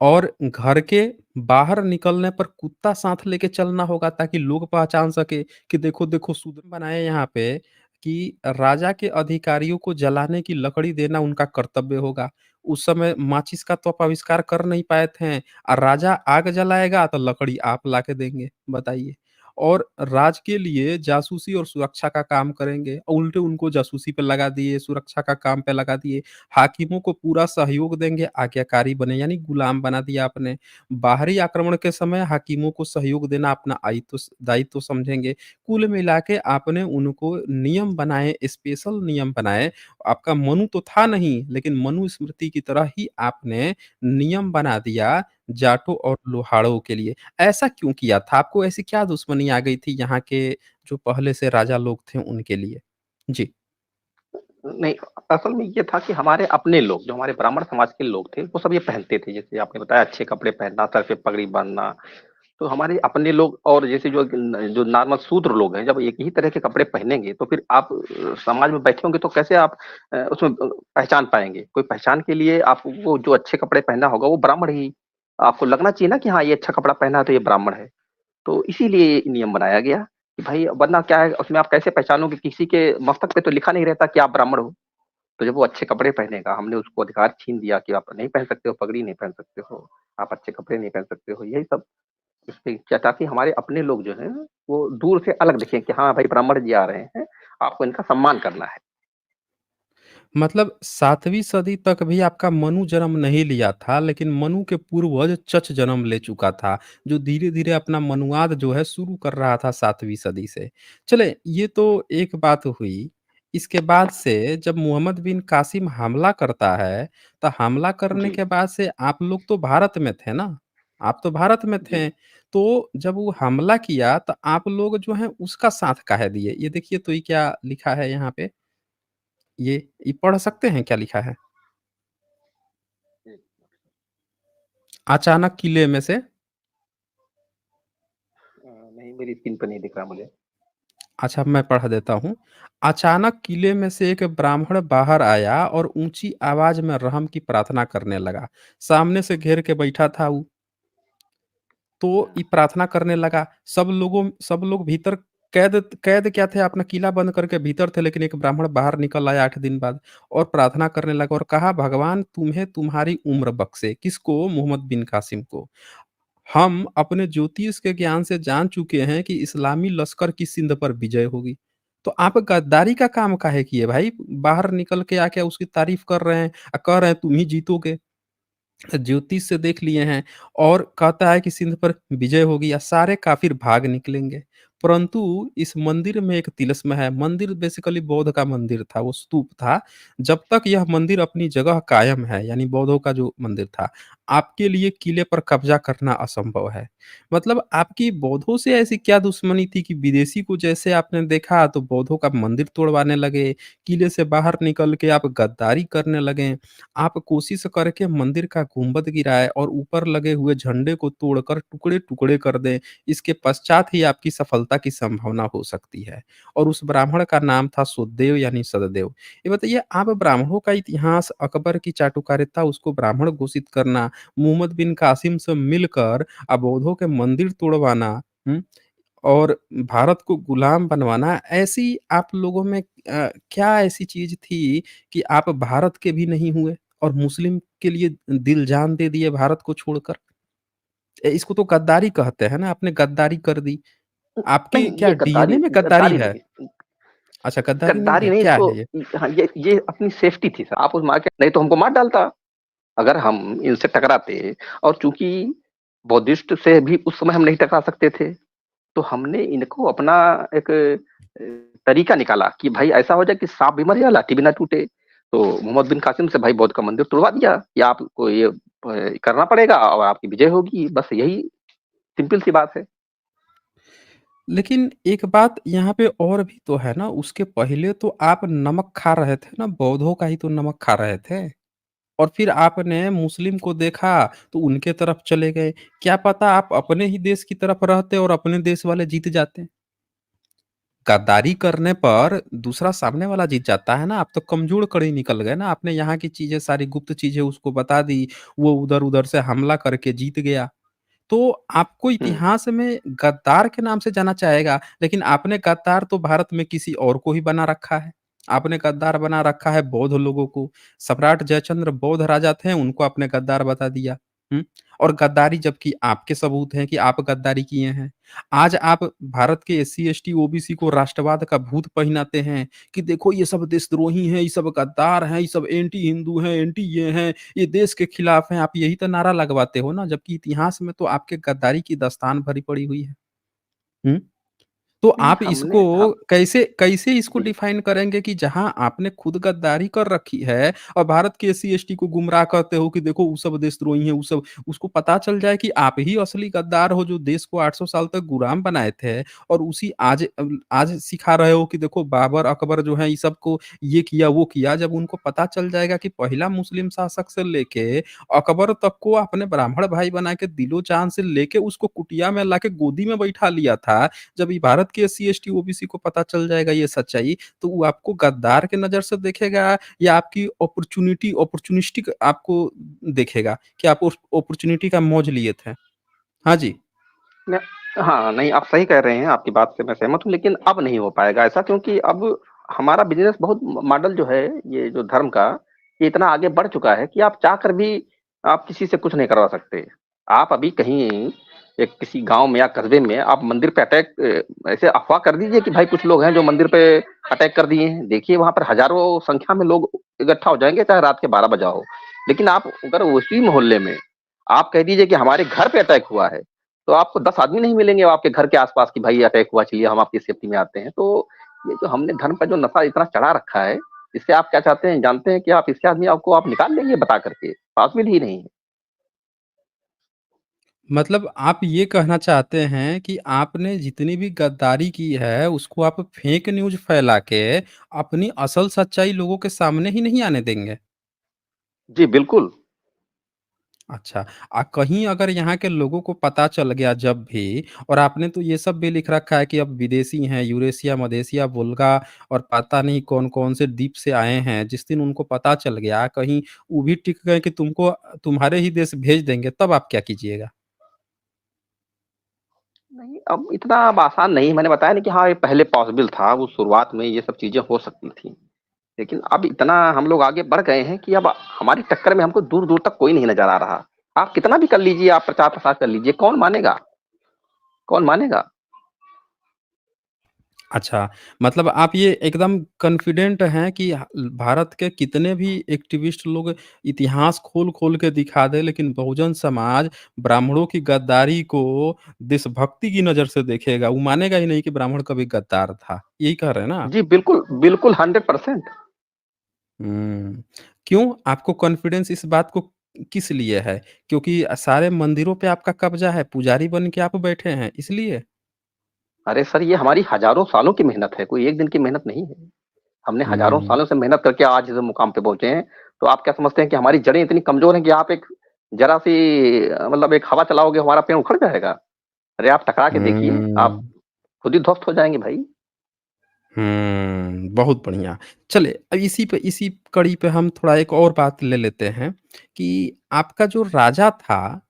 और घर के बाहर निकलने पर कुत्ता साथ लेके चलना होगा ताकि लोग पहचान सके कि देखो, देखो शूद्र बनाए यहाँ पे कि राजा के अधिकारियों को जलाने की लकड़ी देना उनका कर्तव्य होगा। उस समय माचिस का तो आप आविष्कार कर नहीं पाए थे और राजा आग जलाएगा तो लकड़ी आप लाके देंगे, बताइए। और राज के लिए जासूसी और सुरक्षा का काम करेंगे, उल्टे उनको जासूसी पे लगा दिए, सुरक्षा का काम पे लगा दिए। हाकिमों को पूरा सहयोग देंगे, आज्ञाकारी बने यानी गुलाम बना दिया आपने। बाहरी आक्रमण के समय हाकिमों को सहयोग देना अपना आयित्व दायित्व समझेंगे। कुल मिला के आपने उनको नियम बनाए, स्पेशल नियम बनाए। आपका मनु तो था नहीं, लेकिन मनुस्मृति की तरह ही आपने नियम बना दिया जाटों और लोहाड़ों के लिए। ऐसा क्यों किया था? आपको ऐसी क्या दुश्मनी आ गई थी यहाँ के जो पहले से राजा लोग थे उनके लिए? जी। नहीं, असल में ये था कि हमारे अपने लोग, जो हमारे ब्राह्मण समाज के लोग थे, वो सब ये पहनते थे। जैसे आपने बताया अच्छे कपड़े पहनना, सर पे पगड़ी बाँधना। तो हमारे अपने लोग और जैसे जो नॉर्मल शूद्र लोग हैं, जब एक ही तरह के कपड़े पहनेंगे, तो फिर आप समाज में बैठे होंगे तो कैसे आप उसमें पहचान पाएँगे? कोई पहचान के लिए आपको जो अच्छे कपड़े पहनना होगा, वो ब्राह्मण ही आपको लगना चाहिए ना कि हाँ, ये अच्छा कपड़ा पहना है तो ये ब्राह्मण है। तो इसीलिए ये नियम बनाया गया कि भाई वरना क्या है उसमें आप कैसे पहचानोगे किसी के मस्तक पे तो लिखा नहीं रहता कि आप ब्राह्मण हो। तो जब वो अच्छे कपड़े पहनेगा, हमने उसको अधिकार छीन दिया कि आप नहीं पहन सकते हो, पगड़ी नहीं पहन सकते हो, आप अच्छे कपड़े नहीं पहन सकते हो। यही सब इसपे क्या ताकि हमारे अपने लोग जो हैं, वो दूर से अलग दिखें कि हाँ भाई ब्राह्मण जी आ रहे हैं, आपको इनका सम्मान करना है। मतलब 7वीं सदी तक भी आपका मनु जन्म नहीं लिया था, लेकिन मनु के पूर्वज चच जन्म ले चुका था, जो धीरे-धीरे अपना मनुवाद जो है शुरू कर रहा था 7वीं सदी से। चलें, ये तो एक बात हुई। इसके बाद से जब मोहम्मद बिन कासिम हमला करता है, तो हमला करने जी, के बाद से आप लोग तो भारत में थे ना? आप तो भारत में जी। थे, तो जब वो हमला किया, तो आप लोग जो हैं उसका साथ काहे दिए? ये देखिए तो ये क्या लिखा है यहाँ पे? ये पढ़ सकते हैं क्या लिखा है? जी। अचानक किले में से नहीं मेरी स्क्रीन पे नहीं दिख रहा मुझे। अच्छा मैं पढ़ देता हूँ। अचानक किले में से एक ब्राह्मण बाहर आया और ऊँची आवाज़ में रहम की प्रार्थना करने लगा। सामने से घेर के बैठा था वो, तो ये प्रार्थना करने लगा। सब लोग भीतर कैद कैद क्या थे, अपना किला बंद करके भीतर थे, लेकिन एक ब्राह्मण बाहर निकल आया 8 दिन बाद और प्रार्थना करने लगा और कहा, भगवान तुम्हें तुम्हारी उम्र बख्शे। किसको? मोहम्मद बिन कासिम को। हम अपने ज्योतिष के ज्ञान से जान चुके हैं कि इस्लामी लश्कर की सिंध पर विजय होगी। तो आप गद्दारी का काम काहे किए भाई? बाहर निकल के आके उसकी तारीफ़ कर रहे हैं, कह रहे हैं तुम ही जीतोगे। ज्योतिष से देख लिए हैं और कहता है कि सिंध पर विजय होगी या सारे काफिर भाग निकलेंगे। परंतु इस मंदिर में एक तिलिस्म है। मंदिर बेसिकली बौद्ध का मंदिर था, वो स्तूप था। जब तक यह मंदिर अपनी जगह कायम है, यानी बौद्धों का जो मंदिर था, आपके लिए किले पर कब्जा करना असंभव है। मतलब आपकी बौद्धों से ऐसी क्या दुश्मनी थी कि विदेशी को जैसे आपने देखा तो बौद्धों का मंदिर तोड़वाने लगे, किले से बाहर निकल के आप गद्दारी करने लगे। आप कोशिश करके मंदिर का गुंबद गिराएँ और ऊपर लगे हुए झंडे को तोड़कर टुकड़े-टुकड़े कर दें। इसके पश्चात ही आपकी सफलता की संभावना हो सकती है। और उस ब्राह्मण का नाम था सुखदेव यानी सददेव। ये बताइए, आप ब्राह्मणों का इतिहास, अकबर की चाटुकारिता, उसको ब्राह्मण घोषित करना, मोहम्मद बिन कासिम से मिलकर बौद्धों के मंदिर तोड़वाना, हुँ? और भारत को गुलाम बनवाना, ऐसी आप लोगों में क्या ऐसी चीज़ थी कि आप भारत के भी नहीं हुए और मुस्लिम के लिए दिल जान दे दिए भारत को छोड़कर? इसको तो गद्दारी कहते हैं ना, आपने गद्दारी कर दी। आपके नहीं, क्या ये डीएनए गद्दारी में गद्दारी गद्दारी है? नहीं। अच्छा, गद्दारी नहीं गद्दारी है, नहीं क्या इसको। है ये? हाँ, ये अपनी सेफ्टी थी सर। आप उस मार के नहीं तो हमको मार डालता, अगर हम इनसे टकराते। और चूँकि बौद्धिस्ट से भी उस समय हम नहीं टकरा सकते थे, तो हमने इनको अपना एक तरीका निकाला कि भाई ऐसा हो जाए कि साँप भी मर जाए, लाठी भी ना टूटे। तो मोहम्मद बिन कासिम से भाई बौद्ध का मंदिर तुड़वा दिया कि आपको ये करना पड़ेगा और आपकी विजय होगी। बस यही सिंपल सी बात है। लेकिन एक बात यहाँ पे और भी तो है ना, उसके पहले तो आप नमक खा रहे थे ना, बौद्धों का ही तो नमक खा रहे थे। और फिर आपने मुस्लिम को देखा तो उनके तरफ चले गए। क्या पता आप अपने ही देश की तरफ रहते और अपने देश वाले जीत जाते। गद्दारी करने पर दूसरा सामने वाला जीत जाता है ना, आप तो कमज़ोर कड़ी निकल गए ना, आपने यहाँ की चीज़ें, सारी गुप्त चीज़ें उसको बता दी, वो उधर-उधर से हमला करके जीत गया। तो आपको हुँ। इतिहास में गद्दार के नाम से जाना जाएगा, लेकिन आपने गद्दार तो भारत में किसी और को ही बना रखा है। आपने गद्दार बना रखा है बौद्ध लोगों को। सम्राट जयचंद्र बौद्ध राजा थे, उनको आपने गद्दार बता दिया। हुँ? और गद्दारी, जबकि आपके सबूत हैं कि आप गद्दारी किए हैं। आज आप भारत के एससी, एसटी, ओबीसी को राष्ट्रवाद का भूत पहनाते हैं कि देखो ये सब देशद्रोही हैं, ये सब गद्दार हैं, ये सब एंटी हिंदू हैं, एंटी ये हैं, ये देश के खिलाफ हैं। आप यही तो नारा लगवाते हो ना, जबकि इतिहास में तो आपके गद्दारी की दास्तान भरी पड़ी हुई है। हुँ? तो नहीं, आप इसको हमने हम कैसे कैसे इसको जी। डिफाइन करेंगे कि जहाँ आपने खुद गद्दारी कर रखी है और भारत के एससी एसटी को गुमराह करते हो कि देखो वो सब देशद्रोही हैं, वो सब, उसको पता चल जाए कि आप ही असली गद्दार हो जो देश को 800 साल तक गुलाम बनाए थे और उसी आज सिखा रहे हो कि देखो बाबर, अकबर जो है ये सबको ये किया, वो किया। जब उनको पता चल जाएगा कि पहला मुस्लिम शासक से लेके अकबर तक को आपने ब्राह्मण भाई बना के दिलो-जान से लेके उसको कुटिया में लाके गोदी में बैठा लिया था। जब ये भारत के एससी, एसटी, ओबीसी को पता चल जाएगा ये सच्चाई, तो वो आपको गद्दार के नज़र से देखेगा या आपकी अपॉर्च्युनिस्टिक आपको देखेगा कि आप उस अपॉर्च्युनिटी का मौज लिए थे? हाँ जी। न हाँ, नहीं आप सही कह रहे हैं, आपकी बात से मैं सहमत हूँ, लेकिन अब नहीं हो पाएगा ऐसा, क्योंकि अब हमारा बिज़नेस बहुत मॉडल जो है, ये जो धर्म का, ये इतना आगे बढ़ चुका है कि आप चाहकर भी आप किसी से कुछ नहीं करवा सकते। आप अभी कहीं एक किसी गाँव में या कस्बे में आप मंदिर पे ऐसे अफ़वाह कर दीजिए कि भाई कुछ लोग हैं जो मंदिर पे अटैक कर दिए हैं। देखिए वहाँ पर हज़ारों संख्या में लोग इकट्ठा हो जाएँगे, चाहे रात के 12 बजा हो। लेकिन आप अगर उसी मोहल्ले में आप कह दीजिए कि हमारे घर पे अटैक हुआ है, तो आपको 10 आदमी नहीं मिलेंगे आपके घर के आस-पास कि भाई अटैक हुआ, चलिए हम आपकी सेफ्टी में आते हैं। तो ये जो हमने धर्म का जो नशा इतना चढ़ा रखा है, इससे आप क्या चाहते हैं, जानते हैं कि आप इससे आदमी आपको आप निकाल लेंगे बता कर के, पॉसिबल ही नहीं है। मतलब आप ये कहना चाहते हैं कि आपने जितनी भी गद्दारी की है, उसको आप फेक न्यूज़ फैला के अपनी असल सच्चाई लोगों के सामने ही नहीं आने देंगे? जी, बिल्कुल। अच्छा, कहीं अगर यहाँ के लोगों को पता चल गया जब भी, और आपने तो ये सब भी लिख रखा है कि अब विदेशी हैं, यूरेशिया, मलेशिया, वोल्गा और पता नहीं कौन-कौन से द्वीप से आए हैं, जिस दिन उनको पता चल गया, कहीं वो भी टिक गए कि तुमको तुम्हारे ही देश भेज देंगे, तब आप क्या कीजिएगा? नहीं, अब इतना अब आसान नहीं, मैंने बताया ना कि हाँ, ये पहले पॉसिबल था, वो शुरुआत में ये सब चीज़ें हो सकती थी। लेकिन अब इतना हम लोग आगे बढ़ गए हैं कि अब हमारी टक्कर में हमको दूर-दूर तक कोई नहीं नज़र आ रहा। आप कितना भी कर लीजिए, आप प्रचार-प्रसार कर लीजिए, कौन मानेगा? कौन मानेगा? अच्छा, मतलब आप ये एकदम कॉन्फिडेंट हैं कि भारत के कितने भी एक्टिविस्ट लोग इतिहास खोल-खोल के दिखा दें, लेकिन बहुजन समाज ब्राह्मणों की गद्दारी को देशभक्ति की नज़र से देखेगा। वो मानेगा ही नहीं कि ब्राह्मण कभी गद्दार था। यही कह रहे हैं ना आप? जी, बिल्कुल, बिल्कुल 100%। हुँ। क्यों? आपको कॉन्फिडेंस इस बात को किस लिए है? क्योंकि सारे मंदिरों पे आपका कब्ज़ा है, पुजारी बन के आप बैठे हैं, इसलिए? अरे सर, ये हमारी हज़ारों सालों की मेहनत है, कोई एक दिन की मेहनत नहीं है। हमने हज़ारों हुँ। सालों से मेहनत करके आज इस मुकाम पे पहुँचे हैं। तो आप क्या समझते हैं कि हमारी जड़ें इतनी कमज़ोर हैं कि आप एक ज़रा-सी मतलब एक हवा चलाओगे, हमारा पेड़ उखड़ जाएगा? अरे आप टकरा के देखिए, आप हुँ। खुद ही ध्वस्त हो जाएँगे भाई। बहुत बढ़िया। चलिए अब इसी कड़ी पे हम थोड़ा एक और बात ले लेते हैं कि आपका जो राजा था,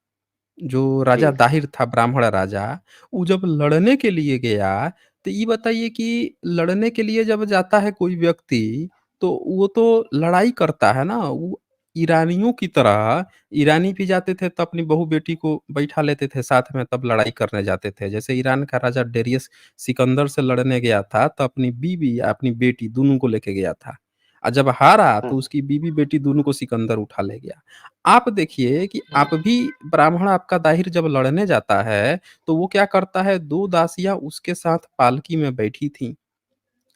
जो जी। राजा दाहिर था ब्राह्मण राजा, वो जब लड़ने के लिए गया, तो ये बताइए कि लड़ने के लिए जब जाता है कोई व्यक्ति, तो वो तो लड़ाई करता है ना, वो ईरानियों की तरह ईरानी भी जाते थे तो अपनी बहू-बेटी को बैठा लेते थे साथ में तब लड़ाई करने जाते थे। जैसे ईरान का राजा डेरियस सिकंदर से लड़ने गया था, तो अपनी बीवी या अपनी बेटी दोनों को लेके गया था। जब हारा हुँ, तो उसकी बीवी-बेटी दोनों को सिकंदर उठा ले गया। आप देखिए कि आप भी ब्राह्मण आपका दाहिर जब लड़ने जाता है, तो वो क्या करता है 2 दासियाँ उसके साथ पालकी में बैठी थीं,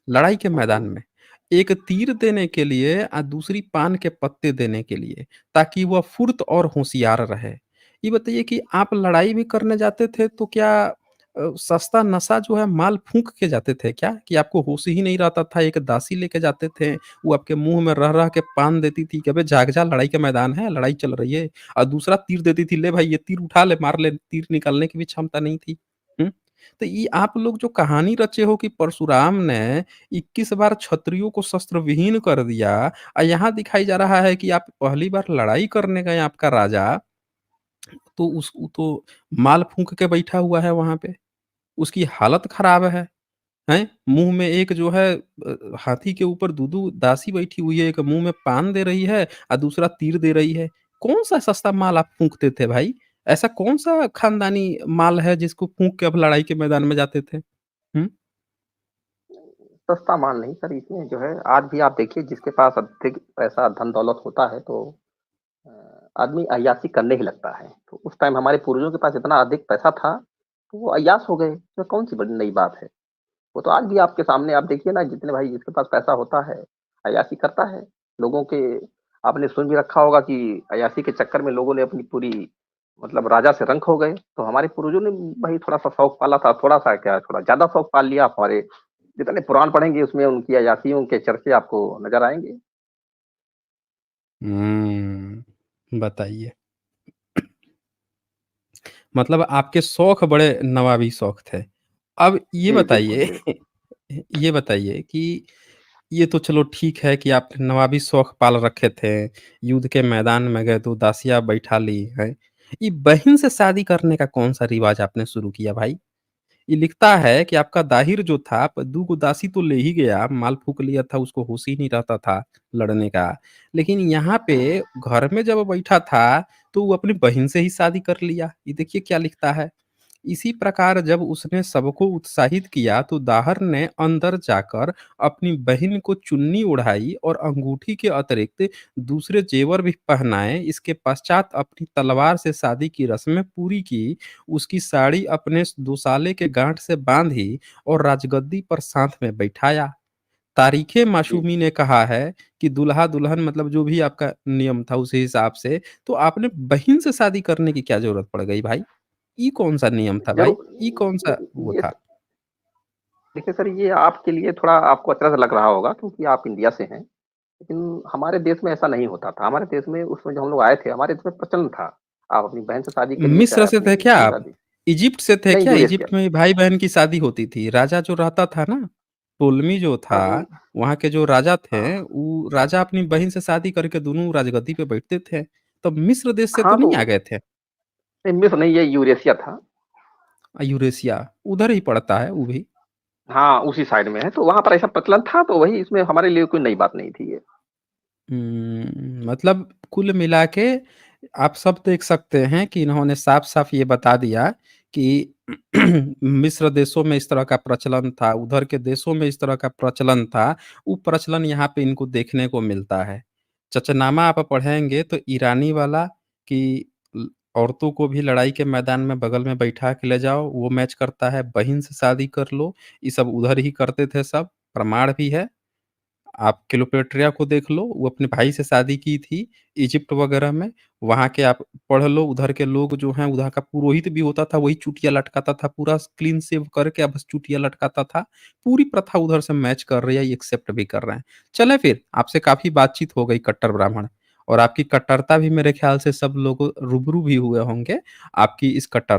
लड़ाई के हुँ, मैदान हुँ। में। एक तीर देने के लिए दूसरी पान के पत्ते देने के लिए, ताकि वह फुर्त और होशियार रहे। ये बताइए कि आप लड़ाई भी करने जाते थे तो क्या सस्ता नशा जो है माल फूँक के जाते थे क्या? कि आपको होश ही नहीं रहता था, एक दासी लेके जाते थे, वो आपके मुँह में रह-रह के पान देती थी कि अबे जाग जा लड़ाई का मैदान है, लड़ाई चल रही है। और दूसरा तीर देती थी, ले भाई ये तीर उठा ले, मार ले, तीर निकालने की भी क्षमता नहीं थी। हुँ? तो ये आप लोग जो कहानी रचे हो कि परशुराम ने 21 बार क्षत्रियों को शस्त्र विहीन कर दिया यहाँ दिखाई जा रहा है कि आप पहली बार लड़ाई करने गए आपका राजा, तो उस वो तो माल फूँक के बैठा हुआ है वहाँ पे, उसकी हालत खराब है। हैं? मुँह में एक जो है हाथी के ऊपर दू-दू दासी बैठी हुई है, एक मुँह में पान दे रही है दूसरा तीर दे रही है। कौन-सा सस्ता माल आप फूँकते थे भाई? ऐसा कौन-सा खानदानी माल है जिसको फूँक के आप लड़ाई के मैदान में जाते थे? हुँ? सस्ता माल नहीं सर, इसमें जो है आज भी आप देखिए जिसके पास अधिक पैसा, धन-दौलत होता है तो अ, आदमी अय्याशी करने ही लगता है। तो उस टाइम हमारे पूर्वजों के पास इतना अधिक पैसा था, तो वो अय्याश हो गए, इसमें कौन-सी बड़ी नई बात है? वो तो आज भी आपके सामने आप देखिए ना जितने भाई जिसके पास पैसा होता है, अय्याशी करता है। लोगों के आपने सुन भी रखा होगा कि अय्याशी के चक्कर में लोगों ने अपनी पूरी मतलब राजा से रंक हो गए। तो हमारे पूर्वजों ने भाई थोड़ा-सा शौक पाला था, थोड़ा-सा क्या थोड़ा ज़्यादा शौक पाल लिया। आप हमारे जितने पुराण पढ़ेंगे उसमें उनकी अय्याशियों के चर्चे आपको नज़र आएँगे। बताइए। मतलब आपके शौक बड़े नवाबी शौक थे। अब ये जी, बिल्कुल, बताइए बिल्कुल। ये बताइए कि ये तो चलो ठीक है कि आपने नवाबी शौक पाल रखे थे, युद्ध के मैदान में गए तो दासियाँ बैठा ली, हैं? ये बहन से शादी करने का कौन-सा रिवाज आपने शुरू किया भाई? ये लिखता है कि आपका दाहिर जो था प 2 गो दासी तो ले ही गया, माल फूँक लिया था, उसको होश ही नहीं रहता था लड़ने का। लेकिन यहाँ पे हुँ, घर में जब बैठा था, तो वो अपनी बहिन से ही शादी कर लिया। ये देखिए क्या लिखता है। इसी प्रकार जब उसने सबको उत्साहित किया तो दाहर ने अंदर जाकर अपनी बहन को चुन्नी ओढ़ाई और अंगूठी के अतिरिक्त दूसरे जेवर भी पहनाए। इसके पश्चात अपनी तलवार से शादी की रस्में पूरी की, उसकी साड़ी अपने दुशाले के गांठ से बांधी और राजगद्दी पर साथ में बैठाया। तारीखे जी। माशूमी ने कहा है कि दूल्हा-दुल्हन मतलब जो भी आपका नियम था उस हिसाब से, तो आपने बहिन से शादी करने की क्या ज़रूरत पड़ गई भाई? ये कौन-सा नियम था भाई? ज़रूर ये कौन-सा नहीं वो ये था? देखिए सर ये आपके लिए थोड़ा आपको अचरज लग रहा होगा क्योंकि आप इंडिया से हैं। लेकिन हमारे देश में ऐसा नहीं होता था। हमारे देश में उसमें जो हम लोग आए थे, हमारे देश में प्रचलन था। आप अपनी बहन से शादी करिए, मिस्र चाहे से अपनी थे क्या से आप? शादी इजिप्ट से थे नहीं क्या? यूरेशिया इजिप्ट में भाई-बहन की शादी होती थी। राजा जो रहता था ना, टोलेमी जो हाँ, था, नहीं वहाँ के जो राजा हाँ, थे, वो राजा अपनी बहिन से शादी करके दोनों राजगद्दी पे बैठते थे। तब मिस्र देश से तो हाँ, तो नहीं आ गए थे? नहीं मिस्र नहीं ये यूरेशिया था। यूरेशिया, उधर ही पड़ता है वो भी। हाँ, उसी साइड में है, तो वहाँ पर ऐसा प्रचलन था, तो वही इसमें हमारे लिए कोई नई बात नहीं थी ये। मतलब कुल मिला के आप सब देख सकते हैं कि इन्होंने साफ-साफ ये बता दिया कि मिस्र देशों में इस तरह का प्रचलन था, उधर के देशों में इस तरह का प्रचलन था, वो प्रचलन यहाँ पे इनको देखने को मिलता है। चचनामा आप पढ़ेंगे तो ईरानी वाला कि औरतों को भी लड़ाई के मैदान में बगल में बैठा के ले जाओ, वो मैच करता है, बहिन से शादी कर लो, ये सब उधर ही करते थे सब, प्रमाण भी है। आप क्लियोपेट्रा को देख लो, वो अपने भाई से शादी की थी इजिप्ट वगैरह में, वहाँ के आप पढ़ लो, उधर के लोग जो हैं, उधर का पुरोहित भी होता था, वही चुटिया लटकाता था, पूरा क्लीन शेव करके बस चुटिया लटकाता था। पूरी प्रथा उधर से मैच कर रही है, ये एक्सेप्ट भी कर रहे हैं। चलें फिर, आपसे काफ़ी बातचीत हो गई कट्टर ब्राह्मण और आपकी कट्टरता भी मेरे ख्याल से सब लोग रूबरू भी हुए होंगे, आपकी इस कट्टर